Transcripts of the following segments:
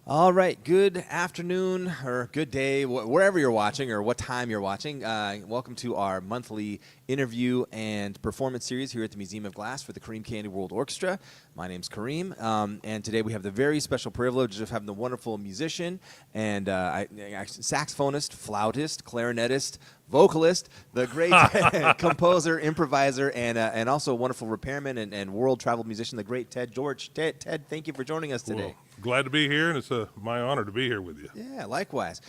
All right, good afternoon or good day, wherever you're watching or what time you're watching. Welcome to our monthly interview and performance series here at the Museum of Glass for the Kareem Candy World Orchestra. My name's Kareem, and today we have the very special privilege of having the wonderful musician and saxophonist, flautist, clarinetist, vocalist, the great composer, improviser, and also a wonderful repairman and world travel musician, the great Ted Dortch. Ted, thank you for joining us today. Well, glad to be here, and it's my honor to be here with you. Yeah, likewise.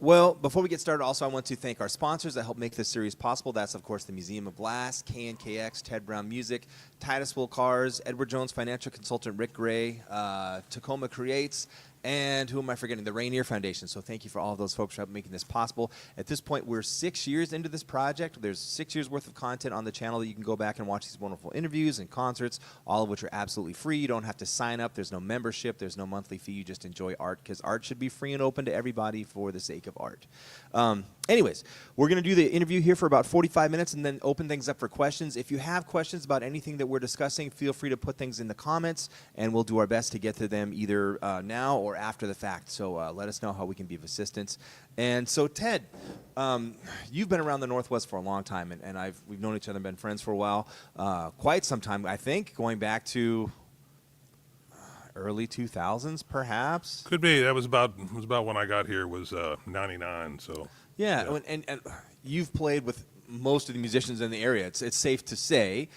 Well, before we get started, also I want to thank our sponsors that help make this series possible. That's, of course, the Museum of Glass, KNKX, Ted Brown Music, Titusville Cars, Edward Jones Financial Consultant Rick Gray, Tacoma Creates, and who am I forgetting? The Rainier Foundation. So thank you for all of those folks for making this possible. At this point, we're 6 years into this project. There's 6 years worth of content on the channel that you can go back and watch these wonderful interviews and concerts, all of which are absolutely free. You don't have to sign up. There's no membership. There's no monthly fee. You just enjoy art because art should be free and open to everybody for the sake of art. Anyways, we're going to do the interview here for about 45 minutes and then open things up for questions. If you have questions about anything that we're discussing, feel free to put things in the comments, and we'll do our best to get to them either now or after the fact. So let us know how we can be of assistance. And so, Ted, you've been around the Northwest for a long time, and we've known each other and been friends for a while, quite some time, I think, going back to early 2000s, perhaps. Could be. That was about when I got here. Was 99. So yeah. And you've played with most of the musicians in the area. It's safe to say.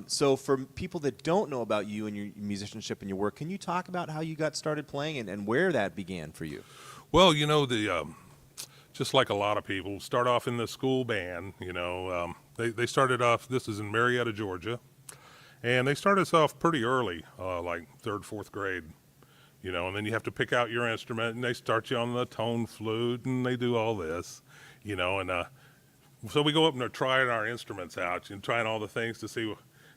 So for people that don't know about you and your musicianship and your work, can you talk about how you got started playing and where that began for you? Well, just like a lot of people, start off in the school band. They started off. This is in Marietta, Georgia, and they started us off pretty early, like third, fourth grade. And then you have to pick out your instrument, and they start you on the tone flute, and they do all this, and so we go up and they're trying our instruments out and trying all the things to see.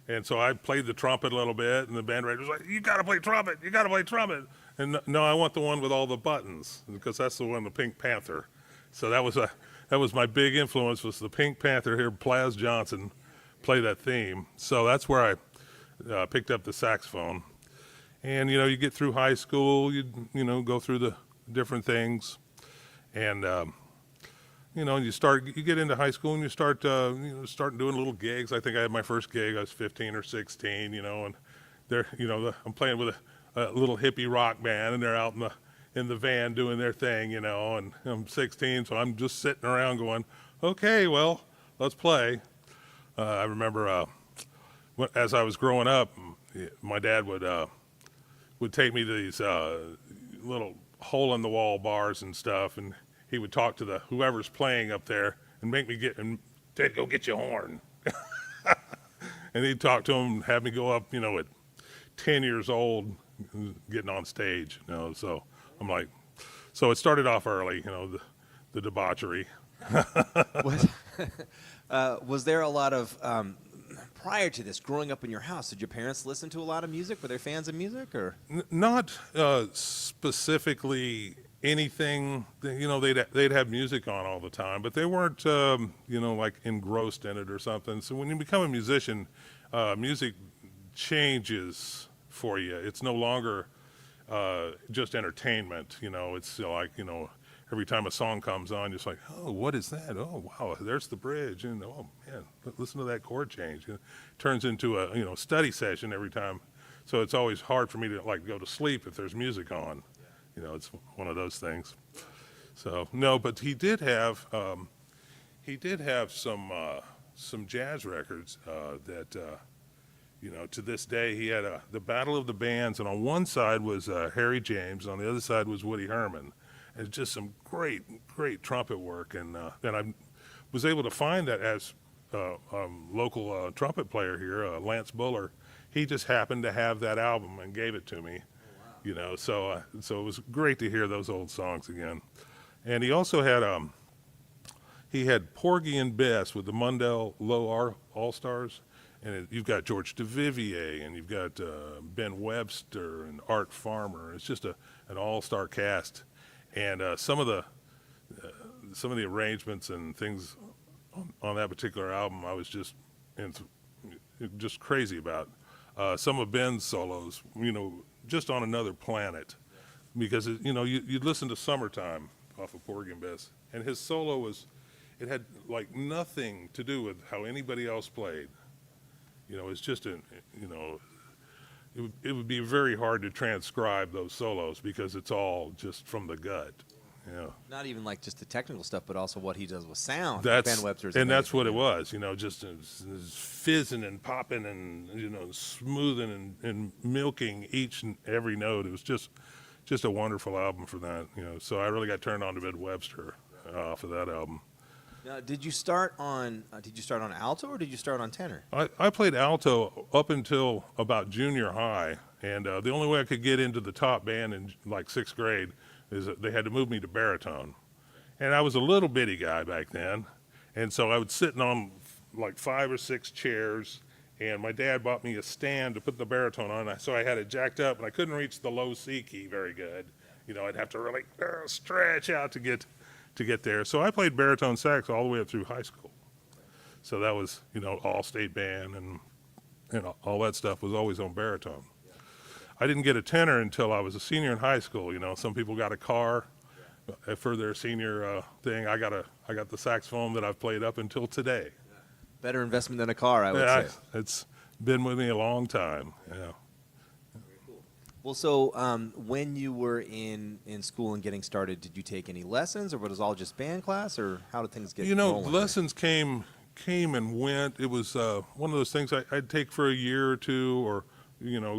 And so I played the trumpet a little bit, and the band director was like, "You got to play trumpet. You got to play trumpet." And no, I want the one with all the buttons because that's the one, the Pink Panther. So that was my big influence was the Pink Panther here. Plaz Johnson play that theme. So that's where I picked up the saxophone. And you get through high school, you go through the different things, and you get into high school and you start doing little gigs. I think I had my first gig. I was 15 or 16, and I'm playing with a little hippie rock band, and they're out in the van doing their thing, and I'm 16, so I'm just sitting around going, okay, well, let's play. I remember as I was growing up, my dad would take me to these little hole-in-the-wall bars and stuff, and he would talk to whoever's playing up there and make me Ted, go get your horn. And he'd talk to him and have me go up, at 10 years old, getting on stage, So I'm like, so it started off early, the debauchery. Was there a lot of prior to this, growing up in your house, did your parents listen to a lot of music? Were they fans of music, or not specifically anything? They'd have music on all the time, but they weren't like engrossed in it or something. So when you become a musician, music changes for you. It's no longer just entertainment. It's like every time a song comes on, you're just like, oh, what is that? Oh, wow, there's the bridge. And oh, man, listen to that chord change. It turns into a study session every time. So it's always hard for me to go to sleep if there's music on. It's one of those things. So no, but he did have some jazz records that to this day he had the Battle of the Bands, and on one side was Harry James, on the other side was Woody Herman. And just some great trumpet work, and I was able to find that as local trumpet player here, Lance Buller. He just happened to have that album and gave it to me. Oh, wow. So it was great to hear those old songs again. And he also had Porgy and Bess with the Mundell Low All-Stars, and you've got George DeVivier, and you've got Ben Webster and Art Farmer. It's just an all-star cast. And some of the arrangements and things on that particular album, I was just crazy about. Some of Ben's solos, just on another planet. because you'd listen to Summertime off of Porgy and Bess, and his solo it had like nothing to do with how anybody else played. It's just it would be very hard to transcribe those solos because it's all just from the gut. Yeah. Not even like just the technical stuff, but also what he does with sound. That's Ben Webster's and that's amazing. what it was. Just fizzing and popping and smoothing and milking each and every note. It was just a wonderful album for that. So I really got turned on to Ben Webster off of that album. Now, did you start on alto or did you start on tenor? I played alto up until about junior high, and the only way I could get into the top band in like 6th grade is that they had to move me to baritone. And I was a little bitty guy back then, and so I was sitting on like 5 or 6 chairs, and my dad bought me a stand to put the baritone on, so I had it jacked up, and I couldn't reach the low C key very good. I'd have to really stretch out to get there. So I played baritone sax all the way up through high school. So that was, all state band and all that stuff was always on baritone. I didn't get a tenor until I was a senior in high school. Some people got a car for their senior thing. I got the saxophone that I've played up until today. Better investment than a car, I would say. It's been with me a long time. Yeah. Well, so when you were in school and getting started, did you take any lessons, or was it all just band class, or how did things get rolling? Lessons came and went. It was one of those things I'd take for a year or two, or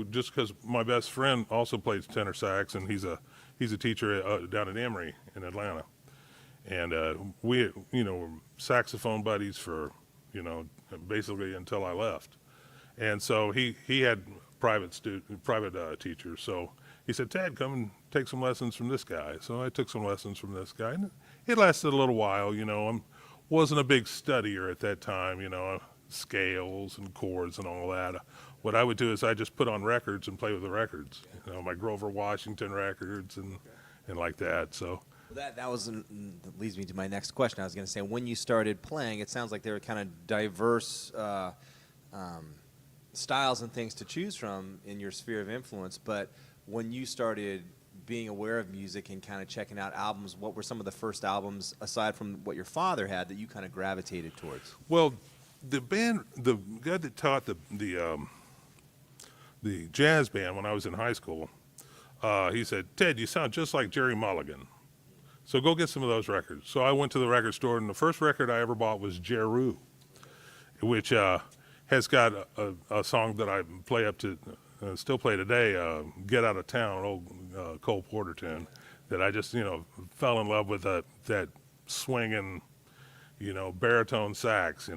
just because my best friend also plays tenor sax, and he's a teacher down at Emory in Atlanta, and we were saxophone buddies for basically until I left, and so he had private teachers. So he said, Ted, come and take some lessons from this guy. So I took some lessons from this guy, and it lasted a little while. I wasn't a big studier at that time, scales and chords and all that. What I would do is I just put on records and play with the records, my Grover Washington records and like that. So that leads me to my next question. I was going to say, when you started playing, it sounds like there were kind of diverse styles and things to choose from in your sphere of influence, but when you started being aware of music and kind of checking out albums, what were some of the first albums, aside from what your father had, that you kind of gravitated towards? Well, the guy that taught the jazz band when I was in high school, he said, Ted, you sound just like Jerry Mulligan, so go get some of those records. So I went to the record store, and the first record I ever bought was Jeru, which has got a song that I play up to, still play today, Get Out of Town, an old Cole Porter tune, that I just, fell in love with that swinging, baritone sax,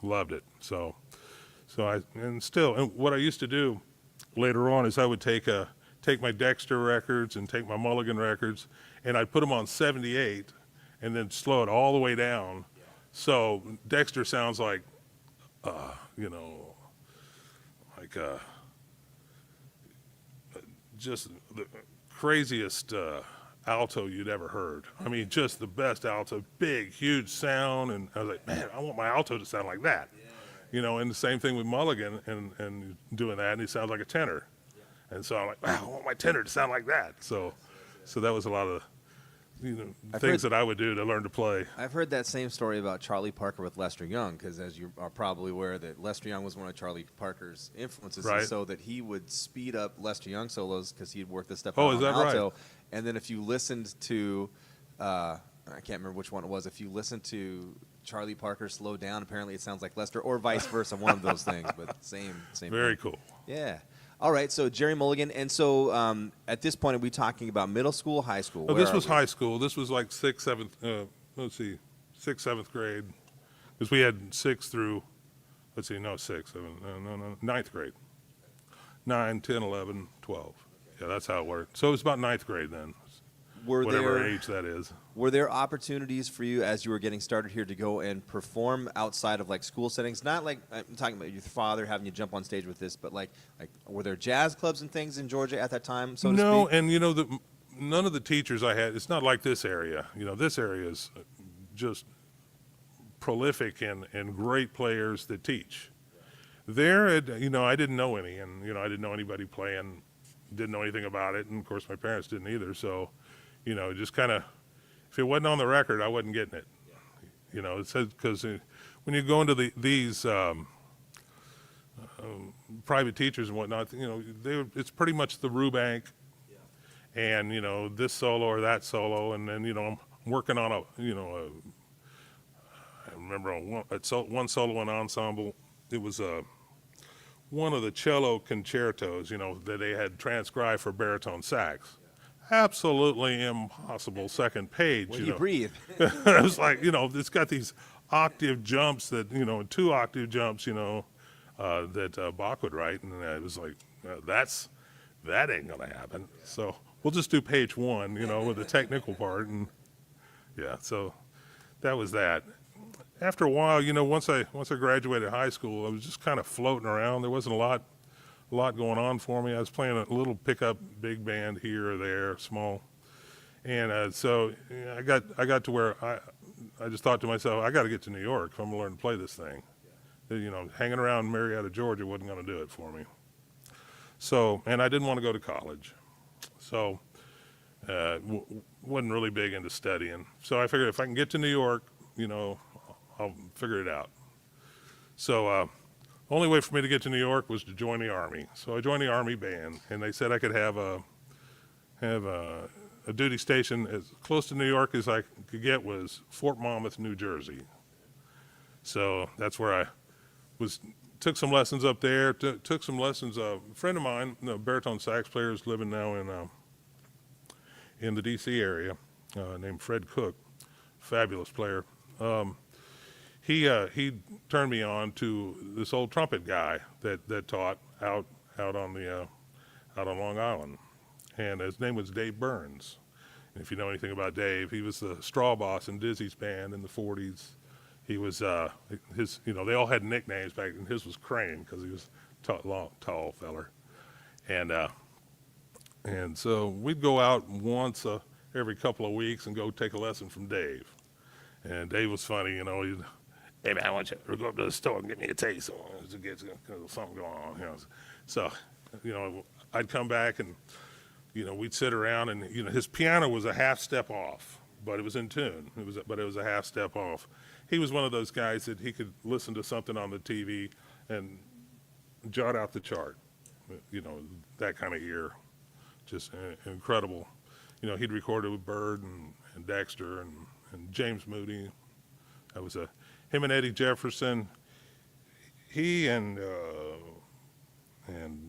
loved it. So what I used to do later on is I would take my Dexter records and take my Mulligan records, and I'd put them on 78 and then slow it all the way down. So Dexter sounds like, just the craziest alto you'd ever heard. I mean, just the best alto, big, huge sound, and I was like, man, I want my alto to sound like that. And the same thing with Mulligan and doing that, and he sounds like a tenor. And so I'm like, wow, I want my tenor to sound like that. So that was a lot of things that I would do to learn to play. I've heard that same story about Charlie Parker with Lester Young, because as you are probably aware, that Lester Young was one of Charlie Parker's influences, right. And so that he would speed up Lester Young solos because he'd work this stuff Oh, out is on that alto. right? And then if you listened to, I can't remember which one it was, if you listened to Charlie Parker slow down, apparently it sounds like Lester, or vice versa, one of those things, but same. Very cool. Yeah. All right, so Jerry Mulligan, and so at this point, are we talking about middle school, high school? Oh, this was high school. This was like 6th, 7th, 7th grade, because we had 6 through, 6, 7, 9th grade, 9, 10, 11, 12. Yeah, that's how it worked. So it was about 9th grade then, whatever age that is. Were there opportunities for you as you were getting started here to go and perform outside of like school settings? Not like I'm talking about your father having you jump on stage with this, but like were there jazz clubs and things in Georgia at that time? So to No, speak? and none of the teachers I had. It's not like this area. This area is just prolific and great players that teach. There, I didn't know any, and I didn't know anybody playing didn't know anything about it, and of course my parents didn't either. So, just kind of, if it wasn't on the record, I wasn't getting it. It says because when you go into these private teachers and whatnot, it's pretty much the Rubank, and this solo or that solo, and then I'm working on I remember on one solo and ensemble, it was one of the cello concertos, that they had transcribed for baritone sax. Absolutely impossible second page. When you breathe. I was like, it's got these octave jumps that, 2 octave jumps, that Bach would write, and I was like, that ain't gonna happen. So we'll just do page 1, with the technical part, and so that was that. After a while, once I graduated high school, I was just kind of floating around. There wasn't a lot going on for me. I was playing a little pickup big band here or there, small, and so I got to where I just thought to myself, I got to get to New York if I'm gonna learn to play this thing. Hanging around Marietta, Georgia wasn't going to do it for me. So, and I didn't want to go to college. So, wasn't really big into studying. So I figured if I can get to New York, I'll figure it out. So, only way for me to get to New York was to join the Army. So I joined the Army band, and they said I could have a duty station as close to New York as I could get was Fort Monmouth, New Jersey. So that's where I took some lessons up there, took some lessons. A friend of mine, baritone sax player, is living now in the D.C. area, named Fred Cook, fabulous player. He turned me on to this old trumpet guy that taught out on Long Island, and his name was Dave Burns. And if you know anything about Dave, he was the straw boss in Dizzy's band in the 40s. He was they all had nicknames back, and his was Crane because he was tall feller, and so we'd go out once every couple of weeks and go take a lesson from Dave. And Dave was funny, he'd, hey man, I want you to go up to the store and get me a taste to get something going on, So, I'd come back and we'd sit around, and his piano was a half step off, but it was in tune. But it was a half step off. He was one of those guys that he could listen to something on the TV and jot out the chart, that kind of ear, just incredible. He'd recorded with Bird and Dexter and James Moody. That was him and Eddie Jefferson. He and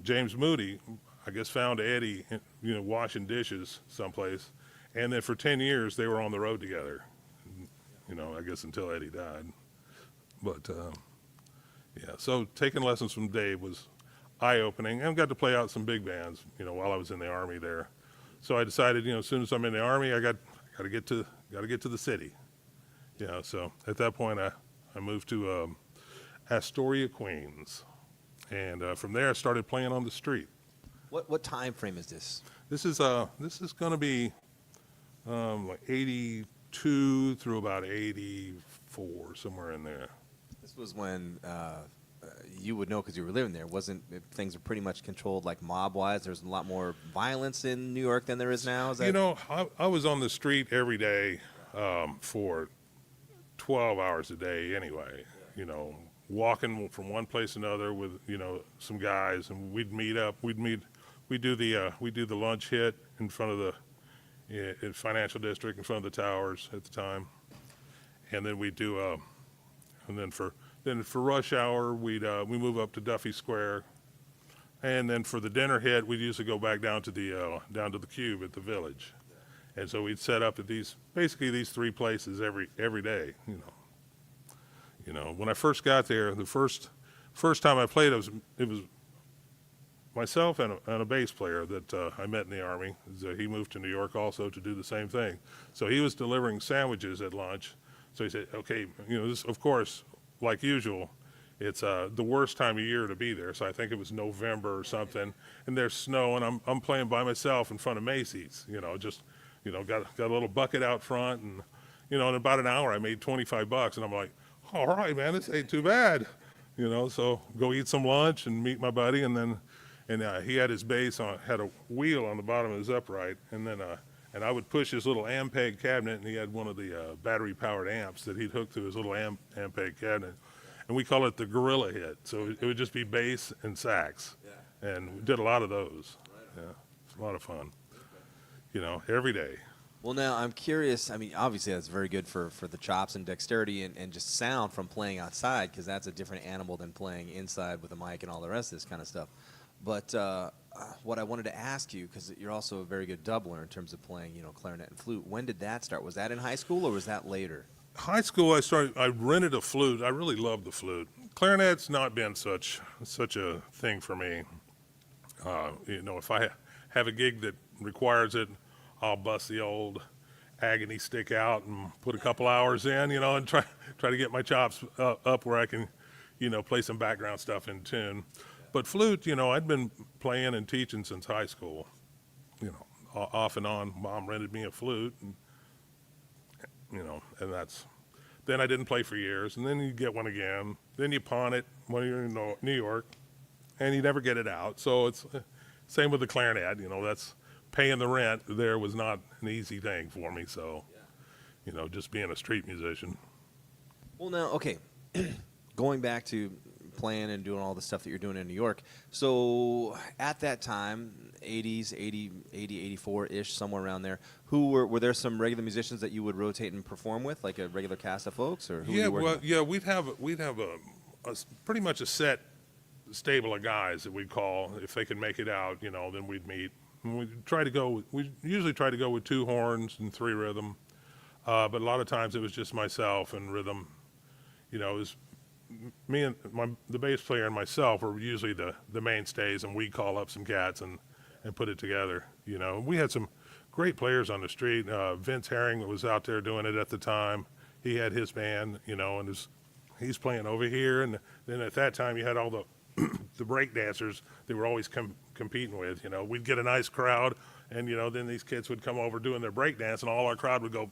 James Moody, I guess, found Eddie, washing dishes someplace, and then for 10 years they were on the road together. I guess until Eddie died. But, so taking lessons from Dave was eye-opening, and got to play out some big bands, while I was in the Army there. So I decided, as soon as I'm in the Army, I got to get to the city. So at that point, I moved to Astoria, Queens. And from there, I started playing on the street. What time frame is this? This is going to be like 82 through about 84, somewhere in there. This was when you would know because you were living there. Things were pretty much controlled like mob-wise? There's a lot more violence in New York than there is now? Is that... I was on the street every day for 12 hours a day anyway, walking from one place to another with, some guys, and we'd meet up. We do the lunch hit in front of the in Financial District, in front of the towers at the time, and then we do and then for rush hour we move up to Duffy Square, and then for the dinner hit we'd usually go back down to the Cube at the Village, and so we'd set up at these 3 places every day. When I first got there, the first time I played, it was myself and a bass player that I met in the Army. He moved to New York also to do the same thing. So he was delivering sandwiches at lunch. So he said, okay, this, of course, like usual, it's the worst time of year to be there. So I think it was November or something, and there's snow, and I'm playing by myself in front of Macy's. Got a little bucket out front, and in about an hour I made $25, and I'm like, all right, man, this ain't too bad. So go eat some lunch and meet my buddy, and then and he had his bass on, had a wheel on the bottom of his upright, and then and I would push his little Ampeg cabinet, and he had one of the battery-powered amps that he'd hook to his little Ampeg cabinet, and we call it the gorilla hit. So it would just be bass and sax, and we did a lot of those. Yeah, it's a lot of fun, you know, every day. Well, now I'm curious. I mean, obviously that's very good for the chops and dexterity and just sound from playing outside, because that's a different animal than playing inside with a mic and all the rest of this kind of stuff. But what I wanted to ask you, because you're also a very good doubler in terms of playing, you know, clarinet and flute. When did that start? Was that in high school or was that later? High school, I rented a flute. I really loved the flute. Clarinet's not been such a thing for me. You know, if I have a gig that requires it, I'll bust the old agony stick out and put a couple hours in, you know, and try to get my chops up where I can, you know, play some background stuff in tune. But flute, you know, I'd been playing and teaching since high school, you know, off and on. Mom rented me a flute, and, you know, and then I didn't play for years, and then you get one again. Then you pawn it when you're in New York, and you never get it out. So it's same with the clarinet, you know, that's paying the rent there was not an easy thing for me. So, you know, just being a street musician. Well, now, okay, going back to playing and doing all the stuff that you're doing in New York. So at that time, 80s, 80, 84-ish, somewhere around there, were there some regular musicians that you would rotate and perform with, like a regular cast of folks? Or who were you working with? Yeah, we'd have a pretty much a set stable of guys that we'd call. If they could make it out, you know, then we'd meet. And we usually try to go with 2 horns and 3 rhythm, but a lot of times it was just myself and rhythm. You know, it was me and the bass player and myself were usually the mainstays, and we'd call up some cats and put it together. You know, we had some great players on the street. Vince Herring was out there doing it at the time. He had his band, you know, and he's playing over here. And then at that time, you had all the the break dancers they were always competing with. You know, we'd get a nice crowd, and you know, then these kids would come over doing their break dance, and all our crowd would go.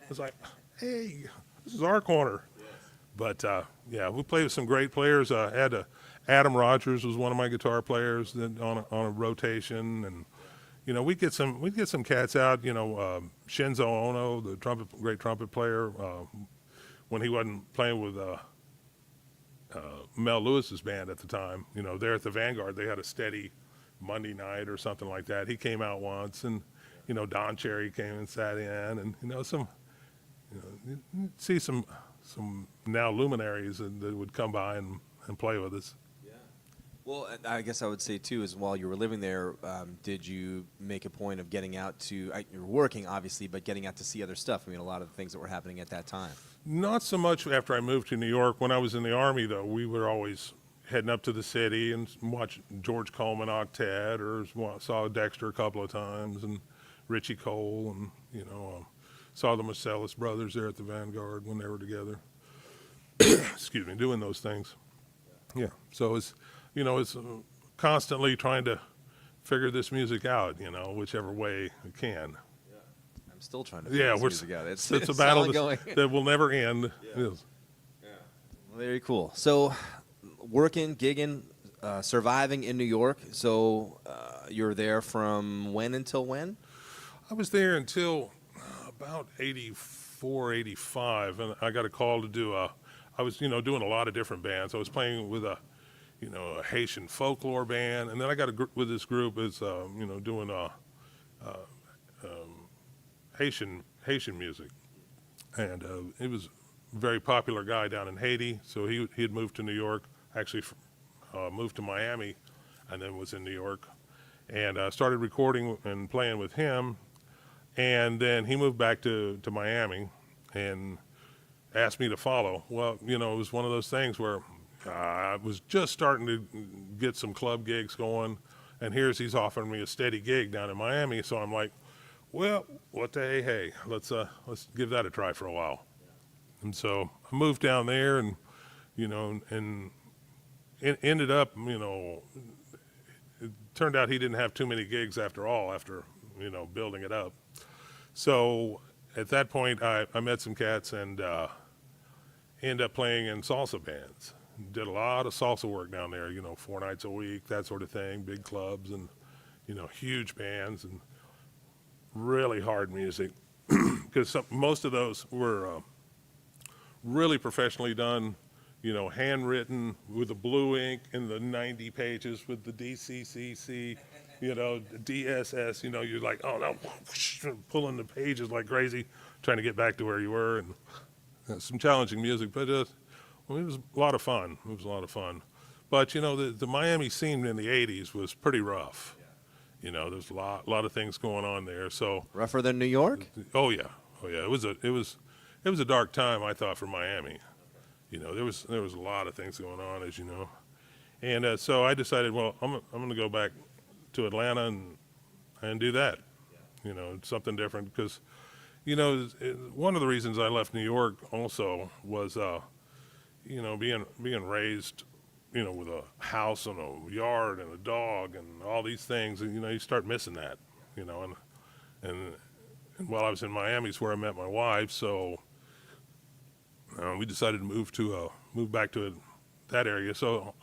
It's like, hey, this is our corner. But yeah, we played with some great players. Adam Rogers was one of my guitar players that on a rotation, and you know, we'd get some cats out. You know, Shinzo Ono, the great trumpet player, when he wasn't playing with Mel Lewis's band at the time. You know, there at the Vanguard, they had a steady Monday night or something like that. He came out once, and you know, Don Cherry came and sat in, and you know, you see some now luminaries that would come by and play with us. Yeah. Well, I guess I would say too is while you were living there, did you make a point of getting out to? You're working obviously, but getting out to see other stuff. I mean, a lot of the things that were happening at that time. Not so much after I moved to New York. When I was in the Army, though, we were always heading up to the city and watch George Coleman octet, or saw Dexter a couple of times, and Richie Cole, and you know, saw the Marcellus brothers there at the Vanguard when they were together. Excuse me, doing those things. Yeah. So it's, you know, it's constantly trying to figure this music out, you know, whichever way it can. I'm still trying to figure this music out. It's a battle that will never end. Yeah. Well, very cool. So, working, gigging, surviving in New York. So, you're there from when until when? I was there until about 84, 85, and I got a call to do I was, you know, doing a lot of different bands. I was playing with a Haitian folklore band, and then I got with this group is, you know, doing Haitian music, and he was a very popular guy down in Haiti. So he had moved to New York, actually moved to Miami, and then was in New York, and started recording and playing with him, and then he moved back to Miami, and asked me to follow. Well, you know, it was one of those things where I was just starting to get some club gigs going, and he's offering me a steady gig down in Miami. So I'm like, well, what the hey, let's give that a try for a while. And so I moved down there, and you know, and it ended up, you know, it turned out he didn't have too many gigs after all, after, you know, building it up. So at that point, I met some cats and ended up playing in salsa bands. did a lot of salsa work down there, 4 nights a week, that sort of thing, big clubs and, huge bands and really hard music. Because most of those were really professionally done, handwritten with the blue ink in the 90 pages with the DCCC, DSS, you're like, oh no, pulling the pages like crazy, trying to get back to where you were, and some challenging music, but it was a lot of fun. It was a lot of fun. But, the Miami scene in the 80s was pretty rough. There's a lot of things going on there. So Rougher than New York? Oh yeah. It was a dark time, I thought, for Miami. There was a lot of things going on, as you know. And so I decided, well, I'm going to go back to Atlanta and do that. Something different, because one of the reasons I left New York also was being raised with a house and a yard and a dog and all these things, and you start missing that, and while I was in Miami is where I met my wife, so we decided to move back to that area. So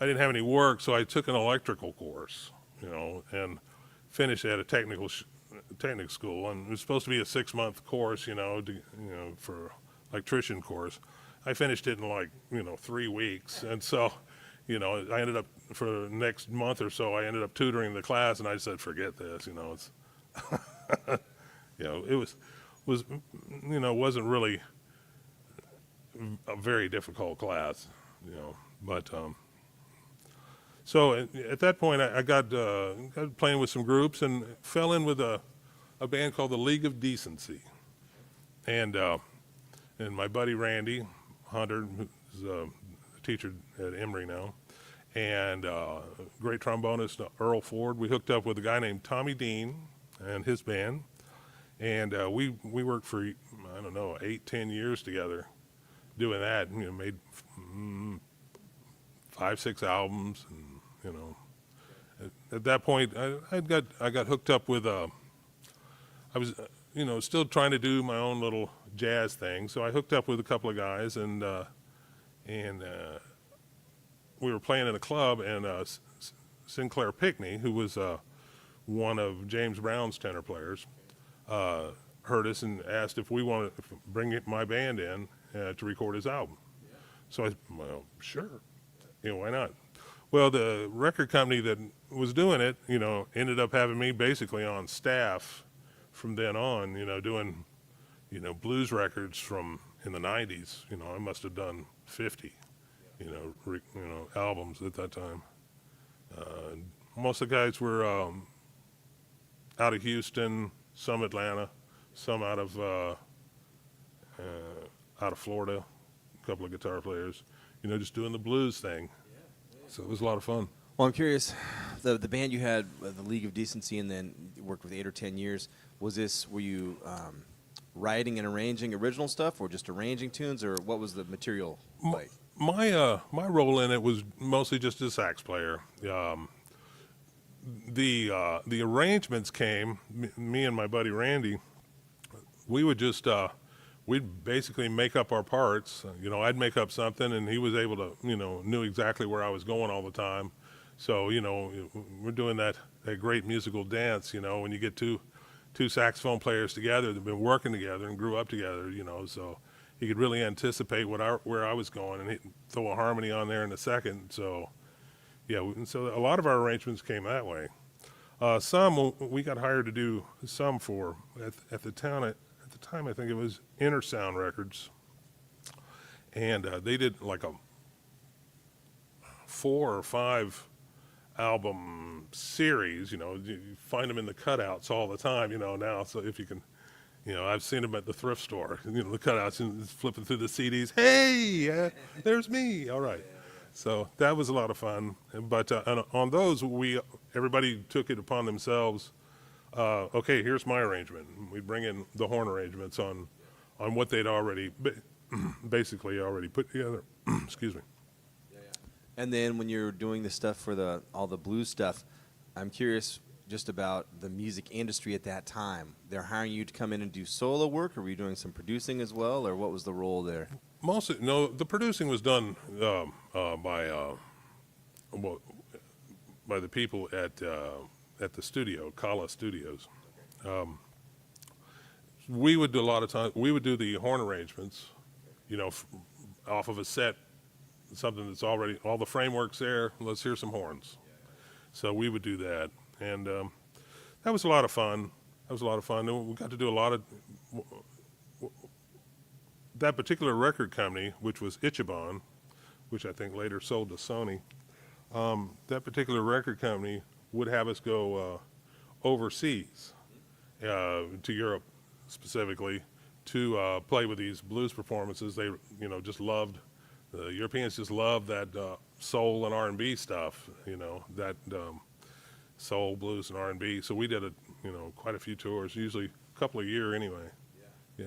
I didn't have any work, so I took an electrical course, and finished at a technical school, and it was supposed to be a 6-month course, for electrician course. I finished it in 3 weeks, and so, I ended up, for the next month or so, I ended up tutoring the class, and I said, forget this, it's, it wasn't really a very difficult class, but, so at that point, I got playing with some groups and fell in with a band called the League of Decency, and my buddy Randy Hunter, who's a teacher at Emory now, and great trombonist Earl Ford. We hooked up with a guy named Tommy Dean and his band, and we worked for, 8-10 years together doing that, and made 5-6 albums, and at that point I got hooked up with I was still trying to do my own little jazz thing, so I hooked up with a couple of guys, and we were playing in a club, and Sinclair Pickney, who was one of James Brown's tenor players, heard us and asked if we wanted to bring my band in to record his album. So I said, well, sure, why not? Well, the record company that was doing it, ended up having me basically on staff from then on, doing, blues records from in the 90s. I must have done 50, albums at that time. Most of the guys were out of Houston, some Atlanta, some out of Florida, a couple of guitar players, just doing the blues thing. So it was a lot of fun. Well, I'm curious, the band you had, the League of Decency, and then you worked with 8 or 10 years, were you writing and arranging original stuff, or just arranging tunes, or what was the material like? My role in it was mostly just a sax player. The arrangements came, me and my buddy Randy, we would just, we'd basically make up our parts. I'd make up something, and he was able to, knew exactly where I was going all the time. So, we're doing that great musical dance, when you get two saxophone players together that have been working together and grew up together, so he could really anticipate where I was going, and he'd throw a harmony on there in a second. So, yeah, so a lot of our arrangements came that way. Some we got hired to do some for at the time I think it was Inner Sound Records, and they did like a 4 or 5 album series. You find them in the cutouts all the time, now. So if you can, I've seen them at the thrift store, the cutouts, and flipping through the CDs. Hey, there's me. All right. So that was a lot of fun. But on those, everybody took it upon themselves. Okay, here's my arrangement. We bring in the horn arrangements on what they'd already basically already put together. Excuse me. And then when you're doing the stuff for all the blues stuff, I'm curious just about the music industry at that time. They're hiring you to come in and do solo work, or were you doing some producing as well, or what was the role there? No, the producing was done well, by the people at the studio, Kala Studios. We would do a lot of times. We would do the horn arrangements, off of a set, something that's already all the framework's there. Let's hear some horns. So we would do that, and that was a lot of fun. That was a lot of fun. And we got to do a lot of that particular record company, which was Ichiban, which I think later sold to Sony. That particular record company would have us go overseas to Europe specifically to play with these blues performances. They, just loved, the Europeans just loved that soul and R&B stuff, that soul, blues, and R&B. So we did quite a few tours, usually a couple a year anyway. Yeah.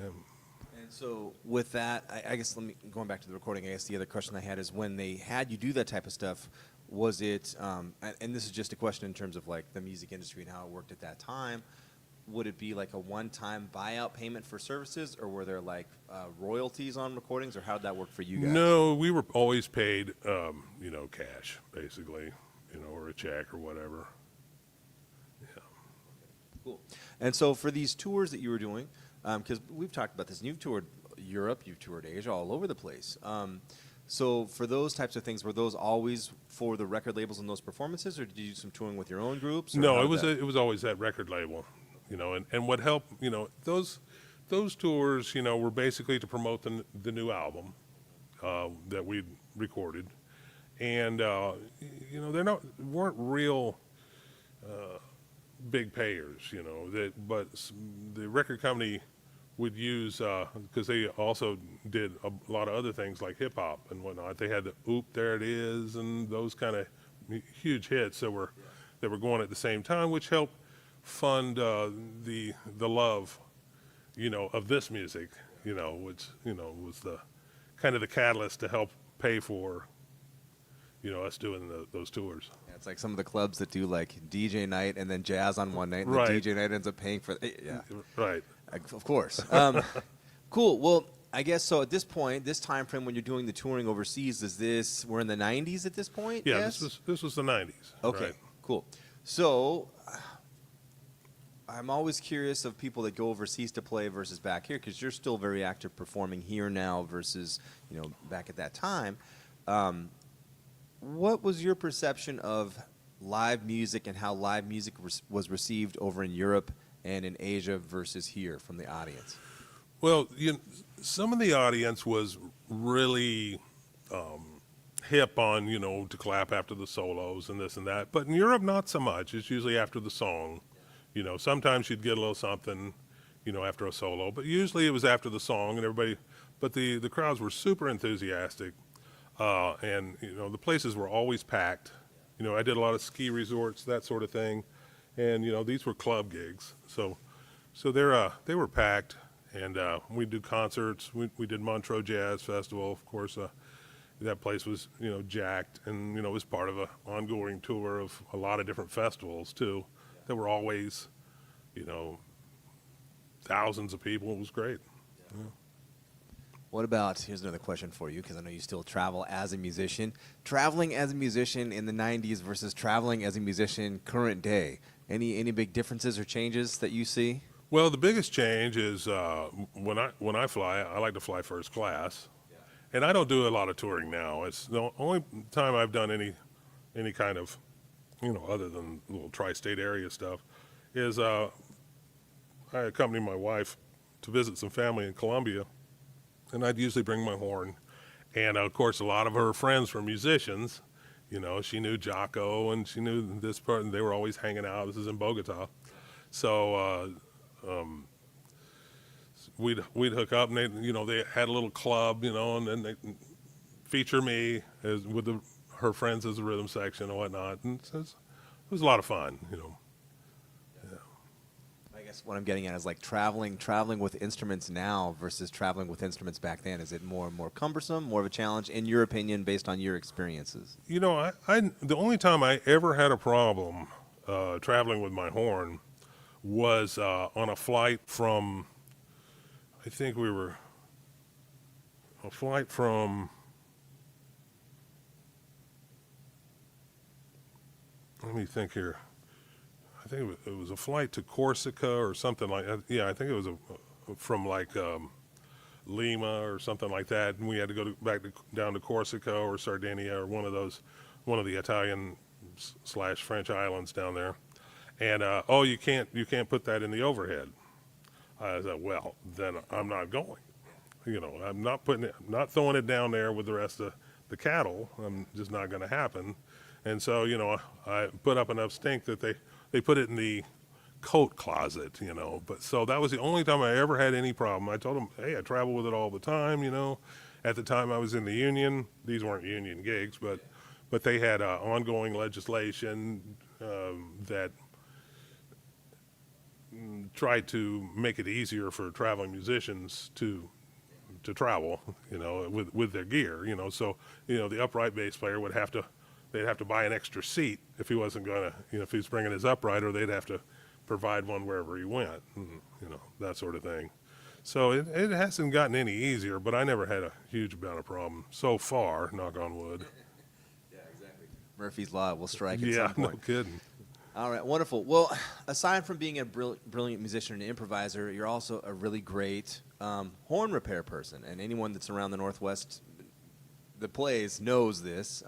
And so with that, I guess going back to the recording, I guess the other question I had is when they had you do that type of stuff, was it, and this is just a question in terms of like the music industry and how it worked at that time, would it be like a one-time buyout payment for services, or were there like royalties on recordings, or how did that work for you guys? No, we were always paid, cash, basically, or a check or whatever. Yeah. Cool. And so for these tours that you were doing, because we've talked about this, and you've toured Europe, you've toured Asia, all over the place. So for those types of things, were those always for the record labels and those performances, or did you do some touring with your own groups? No, it was always that record label, and what helped, those tours, were basically to promote the new album that we recorded, and they weren't real big payers, but the record company would use, because they also did a lot of other things like hip hop and whatnot. They had the Oop, There It Is, and those kind of huge hits that were going at the same time, which helped fund the love, of this music, which was the kind of the catalyst to help pay for, us doing those tours. Yeah, it's like some of the clubs that do like DJ night and then jazz on one night, and Right. the DJ night ends up paying for yeah. Right. Of course. Cool. Well, I guess so. At this point, this time frame when you're doing the touring overseas, we're in the 90s at this point? Yeah, yes? this was the 90s. Okay, Right. cool. So I'm always curious of people that go overseas to play versus back here, because you're still very active performing here now versus, back at that time. What was your perception of live music and how live music was received over in Europe and in Asia versus here from the audience? Well, some of the audience was really hip on, to clap after the solos and this and that. But in Europe, not so much. It's usually after the song. Sometimes you'd get a little something, after a solo. But usually it was after the song, and everybody. But the crowds were super enthusiastic, and the places were always packed. I did a lot of ski resorts, that sort of thing, and these were club gigs. So they were packed. And we do concerts. We did Montreux Jazz Festival, of course. That place was, jacked, and it was part of an ongoing tour of a lot of different festivals too. That were always, thousands of people. It was great. Yeah. What about, here's another question for you, because I know you still travel as a musician. Traveling as a musician in the 90s versus traveling as a musician current day. Any big differences or changes that you see? Well, the biggest change is when I fly, I like to fly first class, and I don't do a lot of touring now. It's the only time I've done any kind of, other than little tri-state area stuff, is I accompany my wife to visit some family in Colombia, and I'd usually bring my horn, and of course a lot of her friends were musicians. She knew Jocko, and she knew this part, and they were always hanging out. This is in Bogota, so. We'd hook up, and they had a little club, and then they feature me with her friends as a rhythm section and whatnot, and it was a lot of fun, Yeah. I guess what I'm getting at is like traveling with instruments now versus traveling with instruments back then. Is it more and more cumbersome, more of a challenge, in your opinion, based on your experiences? The only time I ever had a problem traveling with my horn was on a flight from, I think we were a flight from, let me think here. I think it was a flight to Corsica or something like that. Yeah, I think it was from like Lima or something like that, and we had to go down to Corsica or Sardinia or one of the Italian / French islands down there. And oh, you can't put that in the overhead. I said, well, then I'm not going. You know, I'm not throwing it down there with the rest of the cattle. I'm just not going to happen. And so, you know, I put up enough stink that they put it in the coat closet, you know. But so that was the only time I ever had any problem. I told them, hey, I travel with it all the time, you know. At the time I was in the union, these weren't union gigs, but they had ongoing legislation that tried to make it easier for traveling musicians to travel, you know, with their gear, you know. So, you know, the upright bass player they'd have to buy an extra seat if he wasn't going to, you know, if he was bringing his upright, or they'd have to provide one wherever he went, you know, that sort of thing. So it hasn't gotten any easier, but I never had a huge amount of problem so far, knock on wood. Yeah, exactly. Murphy's Law will strike at Yeah, some point. no kidding. All right, wonderful. Well, aside from being a brilliant musician and improviser, you're also a really great horn repair person, and anyone that's around the Northwest that plays knows this.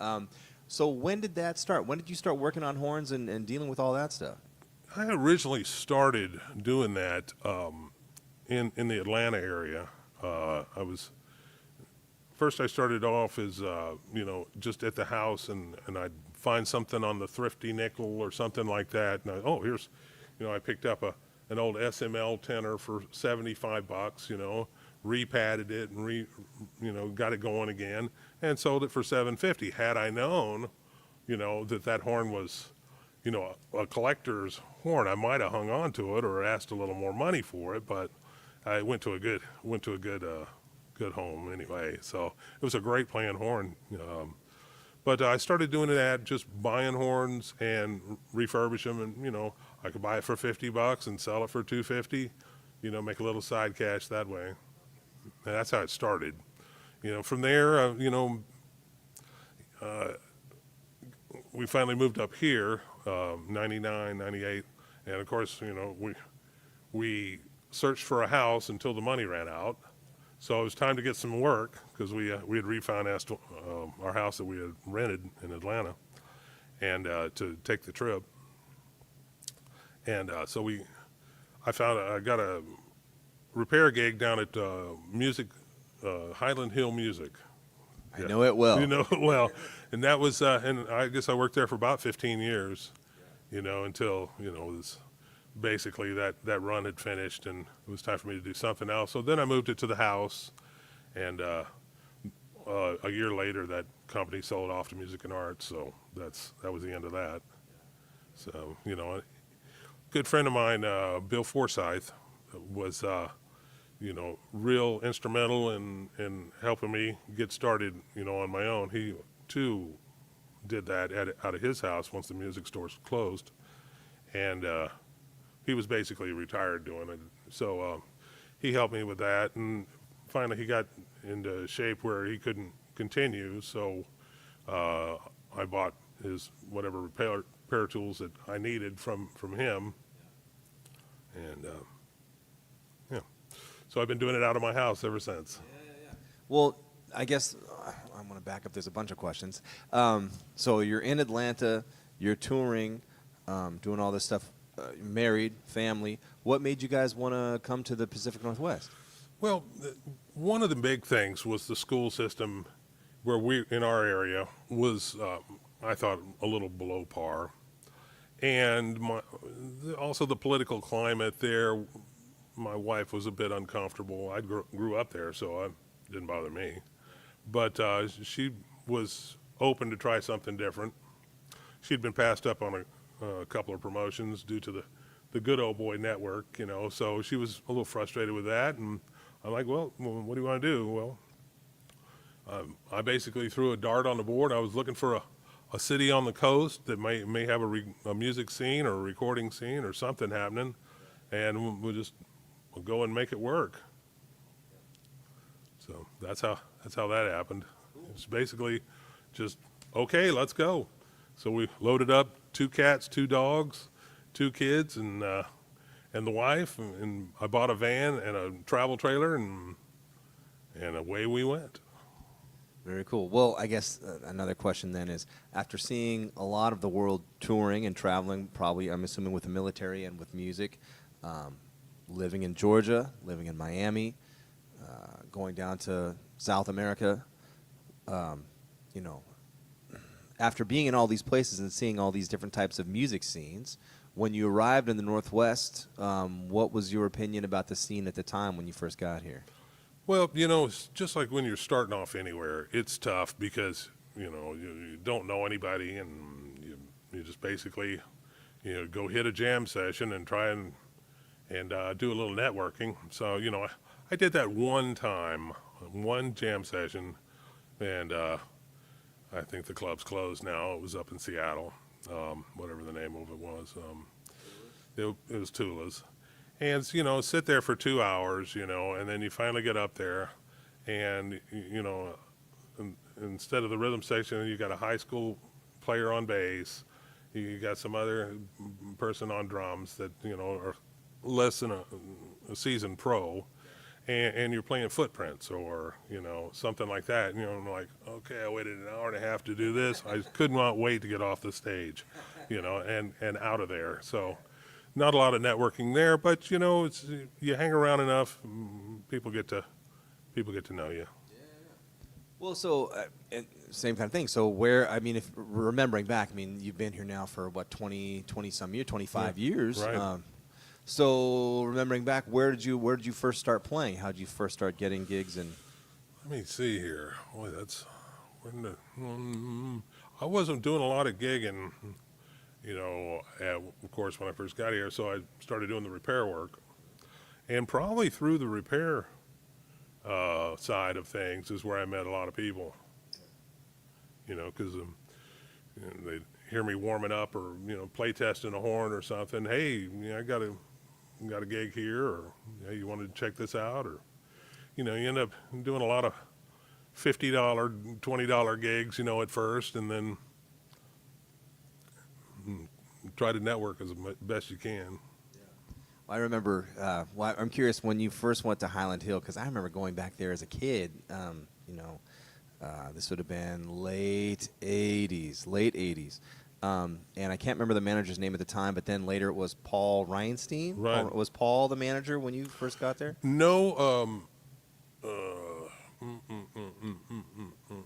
So when did that start? When did you start working on horns and dealing with all that stuff? I originally started doing that in the Atlanta area. I started off as, you know, just at the house, and I'd find something on the Thrifty Nickel or something like that. And here's, you know, I picked up an old SML tenor for $75, you know, repadded it and you know, got it going again, and sold it for $750. Had I known, you know, that horn was, you know, a collector's horn, I might have hung on to it or asked a little more money for it. But I went to a good home anyway. So it was a great playing horn. But I started doing that, just buying horns and refurbish them, and, you know, I could buy it for $50 and sell it for $250, you know, make a little side cash that way. And that's how it started. You know, from there, you know, we finally moved up here, 99, 98, and of course, you know, we searched for a house until the money ran out. So it was time to get some work, because we had refinanced our house that we had rented in Atlanta, and to take the trip. And so I got a repair gig down at Highland Hill Music. I know it well. You know it well. And that was, and I guess I worked there for about 15 years, you know, until, you know, it was basically that run had finished and it was time for me to do something else. So then I moved it to the house, and a year later that company sold off to Music and Arts, so that was the end of that. So, you know, a good friend of mine, Bill Forsyth, was, you know, real instrumental in helping me get started, you know, on my own. He too did that out of his house once the music stores closed, and he was basically retired doing it. So he helped me with that, and finally he got into shape where he couldn't continue. So I bought his whatever repair tools that I needed from him, and yeah. So I've been doing it out of my house ever since. Yeah. Well, I guess I'm going to back up. There's a bunch of questions. So you're in Atlanta, you're touring, doing all this stuff. Married, family. What made you guys want to come to the Pacific Northwest? Well, one of the big things was the school system, where we in our area was, I thought, a little below par, and also the political climate there. My wife was a bit uncomfortable. I grew up there, so it didn't bother me, but she was open to try something different. She'd been passed up on a couple of promotions due to the good old boy network, you know, so she was a little frustrated with that, and I'm like, well, what do you want to do? Well, I basically threw a dart on the board. I was looking for a city on the coast that may have a music scene or a recording scene or something happening, and we'll go and make it work. So that's how that's how that happened. It's basically just, okay, let's go. So we loaded up 2 cats, 2 dogs, 2 kids, and the wife, and I bought a van and a travel trailer, and away we went. Very cool. Well, I guess another question then is, after seeing a lot of the world touring and traveling, probably I'm assuming with the military and with music, living in Georgia, living in Miami, going down to South America, you know, after being in all these places and seeing all these different types of music scenes, when you arrived in the Northwest, what was your opinion about the scene at the time when you first got here? Well, it's just like when you're starting off anywhere, it's tough because, you don't know anybody, and you just basically, go hit a jam session and try and do a little networking. So, I did that one time, one jam session, and I think the club's closed now. It was up in Seattle, whatever the name of it was. It was Tula's. And, sit there for 2 hours, and then you finally get up there, and, instead of the rhythm section, you got a high school player on bass, you got some other person on drums that, are less than a seasoned pro, and you're playing footprints or, something like that. And, I'm like, okay, I waited an hour and a half to do this. I could not wait to get off the stage, and out of there. So not a lot of networking there, but, it's, you hang around enough, people get to know you. Well, so same kind of thing. So if remembering back, you've been here now for what, 20 some years, 25 years. Right. So remembering back, where did you first start playing? How did you first start getting gigs? And Let me see here. Boy, I wasn't doing a lot of gigging, of course, when I first got here. So I started doing the repair work, and probably through the repair side of things is where I met a lot of people. Because they'd hear me warming up or play testing a horn or something. Hey, I got a gig here, or hey, you wanted to check this out, or you end up doing a lot of $50, $20 gigs, at first, and then try to network as best you can. I remember. I'm curious when you first went to Highland Hill, because I remember going back there as a kid. This would have been late 80s. And I can't remember the manager's name at the time, but then later it was Paul Reinstein. Right. Was Paul the manager when you first got there? No. The guy with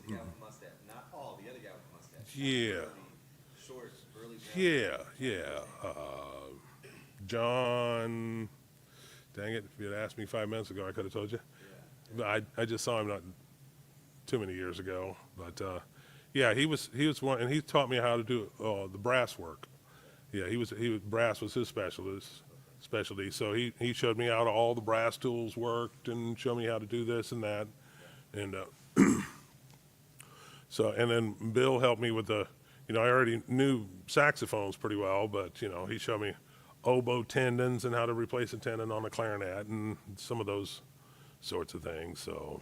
the mustache. Not Paul, the other guy with the mustache. Yeah. Short, early. Yeah. John. Dang it! If you had asked me 5 minutes ago, I could have told you. Yeah. I just saw him not too many years ago, but yeah, he was one, and he taught me how to do the brass work. Yeah, brass was his specialty. So he showed me how all the brass tools worked and showed me how to do this and that, and so, and then Bill helped me with the, I already knew saxophones pretty well, but he showed me oboe tendons and how to replace a tendon on a clarinet and some of those sorts of things. So.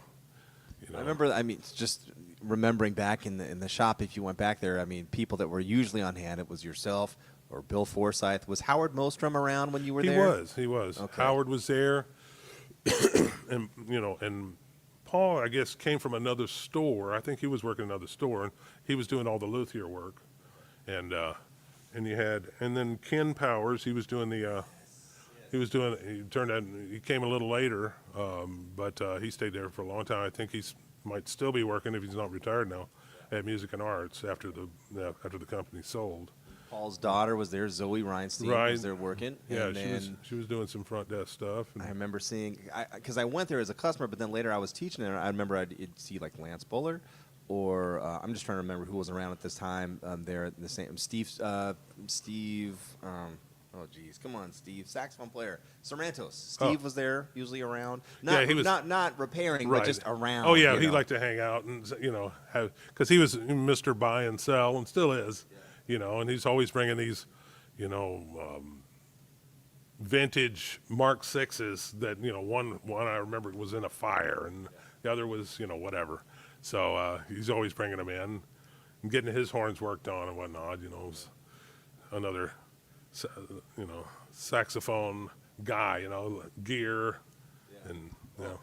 I remember. Just remembering back in the shop, if you went back there, people that were usually on hand, it was yourself or Bill Forsyth. Was Howard Mostrom around when you were there? He was. Okay. Howard was there, and and Paul, I guess, came from another store. I think he was working another store, and he was doing all the luthier work, and then Ken Powers. He was doing the. He turned out, he came a little later, but he stayed there for a long time. I think might still be working, if he's not retired now, at Music and Arts after the company sold. Paul's daughter was there, Zoe Reinstein, Right. was there working. Yeah, and she was doing some front desk stuff. I remember seeing, because I went there as a customer, but then later I was teaching there. I remember I'd see like Lance Buller, or I'm just trying to remember who was around at this time there. The same Steve. Oh, geez. Come on, Steve. Saxophone player. Sorrentos. Steve was there, usually around. Not, he was not repairing, right. but just around. Oh, yeah, he liked to hang out and, because he was Mr. Buy and Sell and still is, and he's always bringing these, vintage Mark VIs that, one I remember was in a fire, and The other was, whatever. So he's always bringing them in and getting his horns worked on and whatnot. It was another, saxophone guy, gear and.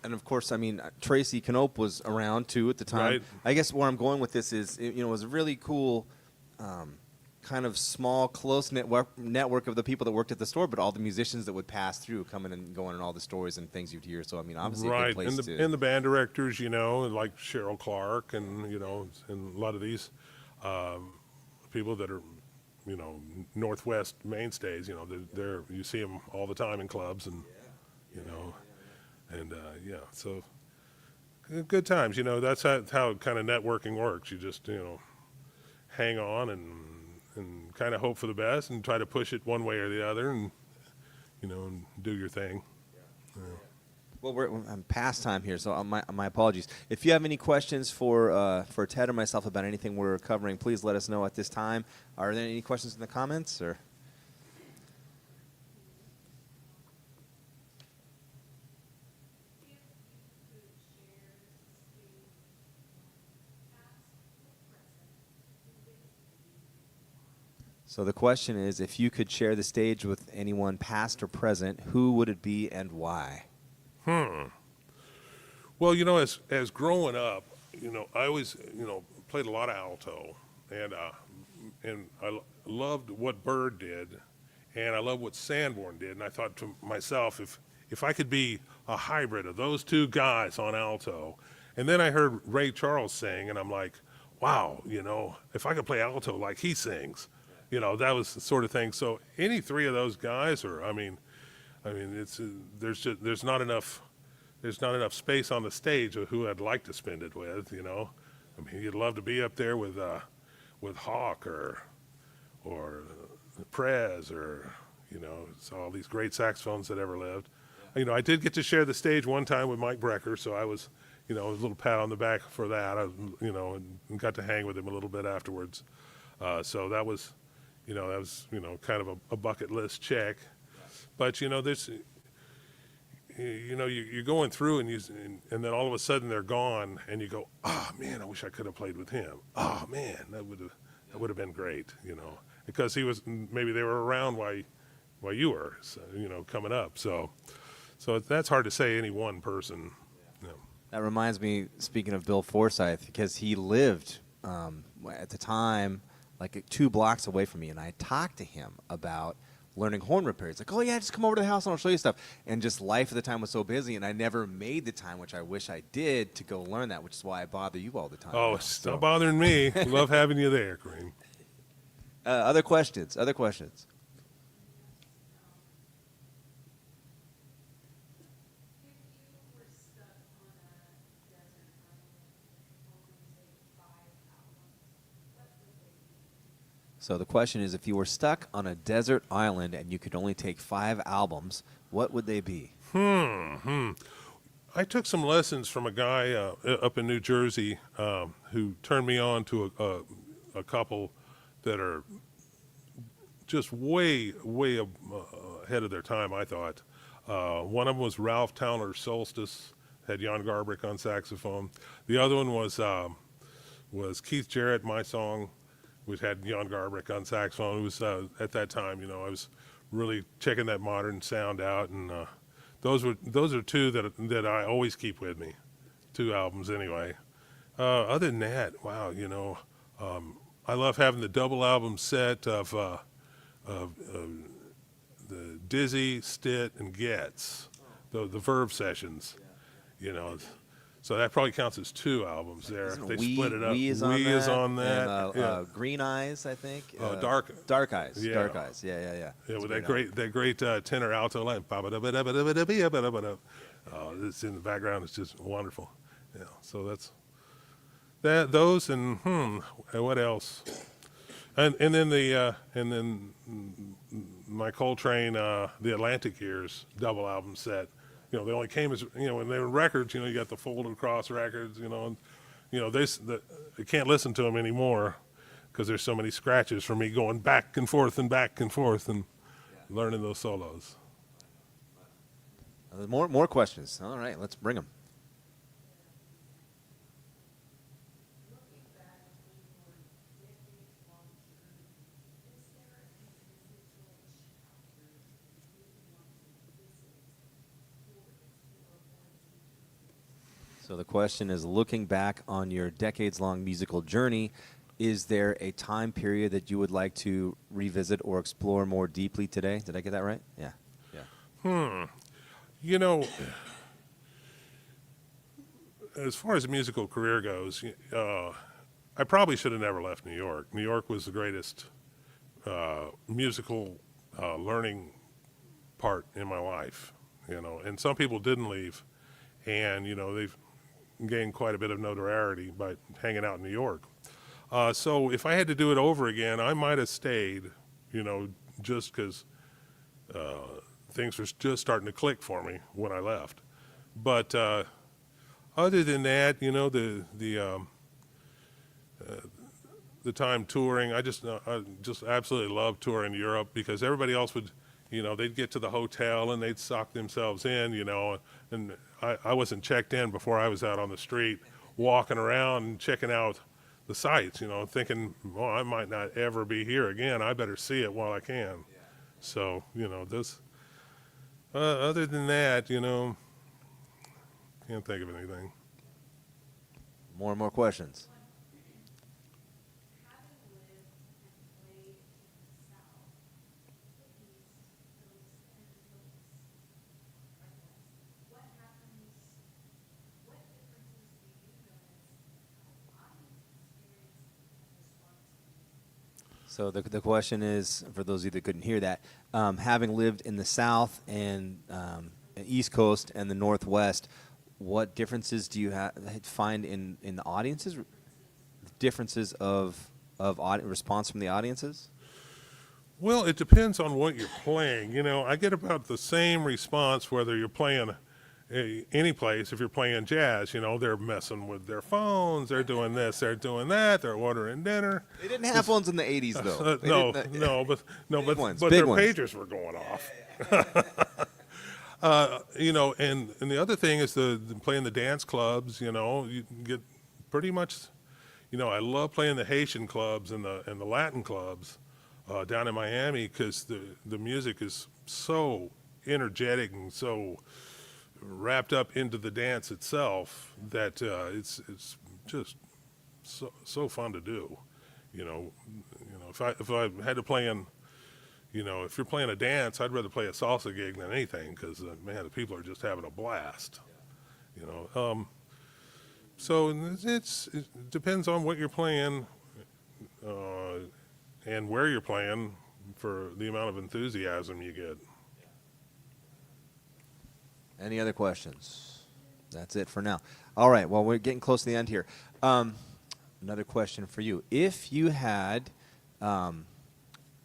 And of course, I mean, Tracy Knope was around too at the time. Right. I guess where I'm going with this is, it was a really cool, kind of small, close network of the people that worked at the store, but all the musicians that would pass through, coming and going, and all the stories and things you'd hear. So I mean, obviously, a good Right, place and the band directors, like Cheryl Clark, and and a lot of these people that are, Northwest mainstays. They're you see them all the time in clubs, and so good times. That's how kind of networking works. You just hang on and kind of hope for the best and try to push it one way or the other, and and do your thing. Well, I'm past time here, so my apologies. If you have any questions for Ted or myself about anything we're covering, please let us know at this time. Are there any questions in the comments, or? So the question is, if you could share the stage with anyone past or present, who would it be and why? Well, as growing up, I always, played a lot of alto, and I loved what Bird did, and I loved what Sanborn did, and I thought to myself, if I could be a hybrid of those two guys on alto, and then I heard Ray Charles sing, and I'm like, wow, if I could play alto like he sings, that was the sort of thing. So any three of those guys, or I mean, it's there's not enough space on the stage of who I'd like to spend it with. I mean, you'd love to be up there with Hawk or Prez, or so all these great saxophones that ever lived. I did get to share the stage one time with Mike Brecker, so I was a little pat on the back for that. And got to hang with him a little bit afterwards. So that was. Kind of a bucket list check, but there's, you're going through and then all of a sudden they're gone, and you go, oh man, I wish I could have played with him. Oh man, that would have been great, because maybe they were around while you were, so, coming up. So that's hard to say any one person. That reminds me, speaking of Bill Forsyth, because he lived at the time like 2 blocks away from me, and I talked to him about learning horn repair. He's like, oh yeah, just come over to the house and I'll show you stuff. And just life at the time was so busy, and I never made the time, which I wish I did, to go learn that, which is why I bother you all the time. Oh, stop bothering me. Love having you there, Kareem. Other questions? So the question is, if you were stuck on a desert island and you could only take 5 albums, what would they be? I took some lessons from a guy up in New Jersey who turned me on to a couple that are just way ahead of their time, I thought. One of them was Ralph Towner's Solstice, had Jan Garbrick on saxophone. The other one was Keith Jarrett, My Song, which had Jan Garbrick on saxophone. It was at that time, I was really checking that modern sound out, and those are 2 that I always keep with me, 2 albums anyway. Other than that, wow, I love having the double album set of the Dizzy, Stitt, and Getz, the Verve sessions, So that probably counts as 2 albums there. Isn't They We split it up. We is on that. And, Green Eyes, I think. Dark Eyes. Yeah. Dark Eyes. Yeah. Yeah, with that great tenor alto line. It's in the background. It's just wonderful. Yeah. So that's that. Those and what else? And then my Coltrane, the Atlantic Years double album set. They only came as when they were records. You got the folded across records. And they can't listen to them anymore because there's so many scratches from me going back and forth and learning those solos. More questions. All right, let's bring them. So the question is, looking back on your decades-long musical journey, is there a time period that you would like to revisit or explore more deeply today? Did I get that right? Yeah. Yeah. You know, as far as a musical career goes, I probably should have never left New York. New York was the greatest musical learning part in my life, you know, and some people didn't leave, and, you know, they've gained quite a bit of notoriety by hanging out in New York. So if I had to do it over again, I might have stayed, you know, just because things were just starting to click for me when I left. But other than that, you know, the time touring, I just absolutely loved touring Europe, because everybody else would, you know, they'd get to the hotel and they'd sock themselves in, you know, and I wasn't checked in before I was out on the street walking around and checking out the sights, you know, thinking, well, I might not ever be here again. I better see it while I can. Yeah. So, you know, this, other than that, you know, can't think of anything. More and more questions. So the question is, for those of you that couldn't hear that, having lived in the South and East Coast and the Northwest, what differences do you find in the audiences? Differences of response from the audiences? Well, it depends on what you're playing. You know, I get about the same response whether you're playing any place. If you're playing jazz, you know, they're messing with their phones, they're doing this, they're doing that, they're ordering dinner. They didn't have phones in the 80s, though. But Big their ones. pagers were going off. You know, and the other thing is the playing the dance clubs. You know, you can get pretty much. You know, I love playing the Haitian clubs and the Latin clubs down in Miami, because the music is so energetic and so wrapped up into the dance itself that it's just so fun to do. You know, if I had to play in, you know, if you're playing a dance, I'd rather play a salsa gig than anything, because man, the people are just having a blast. You know, so it depends on what you're playing and where you're playing for the amount of enthusiasm you get. Any other questions? That's it for now. All right, well, we're getting close to the end here. Another question for you. If you had a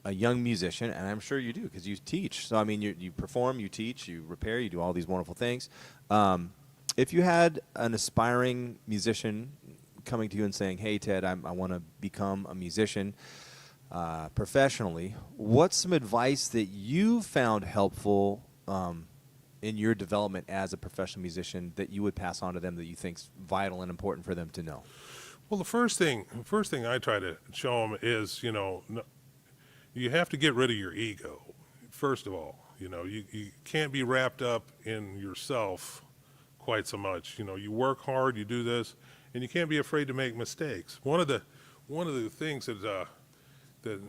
young musician, and I'm sure you do because you teach, so I mean you perform, you teach, you repair, you do all these wonderful things. If you had an aspiring musician coming to you and saying, hey, Ted, I want to become a musician professionally, what's some advice that you found helpful in your development as a professional musician that you would pass on to them that you think's vital and important for them to know? Well, the first thing I try to show them is, you know, you have to get rid of your ego, first of all. You know, you can't be wrapped up in yourself quite so much. You know, you work hard, you do this, and you can't be afraid to make mistakes. One of the things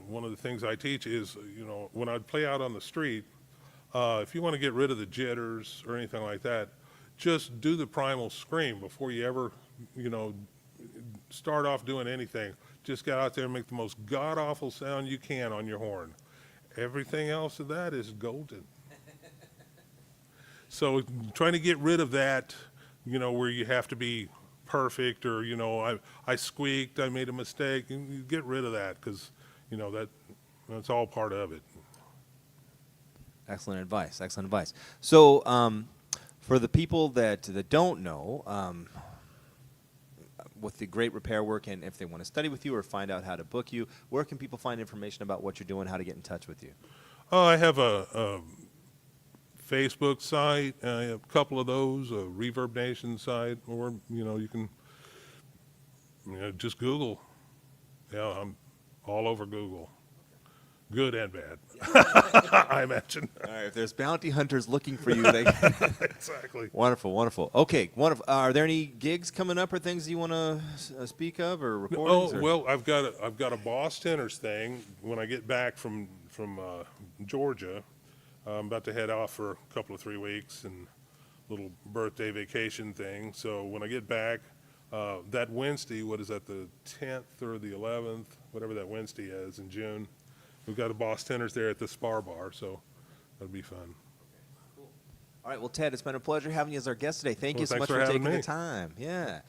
one of the things I teach is, you know, when I play out on the street, if you want to get rid of the jitters or anything like that, just do the primal scream before you ever, you know, start off doing anything. Just get out there and make the most god-awful sound you can on your horn. Everything else of that is golden. So trying to get rid of that, you know, where you have to be perfect, or, you know, I squeaked, I made a mistake. You get rid of that, because, you know, that's all part of it. Excellent advice. Excellent advice. So, for the people that don't know, with the great repair work, and if they want to study with you or find out how to book you, where can people find information about what you're doing, how to get in touch with you? I have a Facebook site. I have a couple of those, a Reverb Nation site, or, you know, you can, you know, just Google. Yeah, I'm all over Google. Good and bad, I imagine. All right, if there's bounty hunters looking for you, they Exactly. wonderful, wonderful. Okay, wonderful. Are there any gigs coming up or things you want to speak of or recordings? Oh, or? well, I've got a Boss Tenors thing when I get back from Georgia. I'm about to head off for a couple of 3 weeks and little birthday vacation thing. So when I get back, that Wednesday, what is that, the 10th or the 11th, whatever that Wednesday is in June, we've got the Boss Tenors there at the Spar Bar, so that'll be fun. All right, well, Ted, it's been a pleasure having you as our guest today. Thank Well, you so thanks much for for having taking the me. time. Yeah.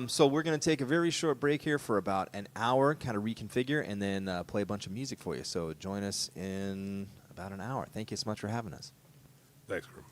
So we're going to take a very short break here for about an hour, kind of reconfigure, and then play a bunch of music for you. So join us in about an hour. Thank you so much for having us. Thanks, Grim.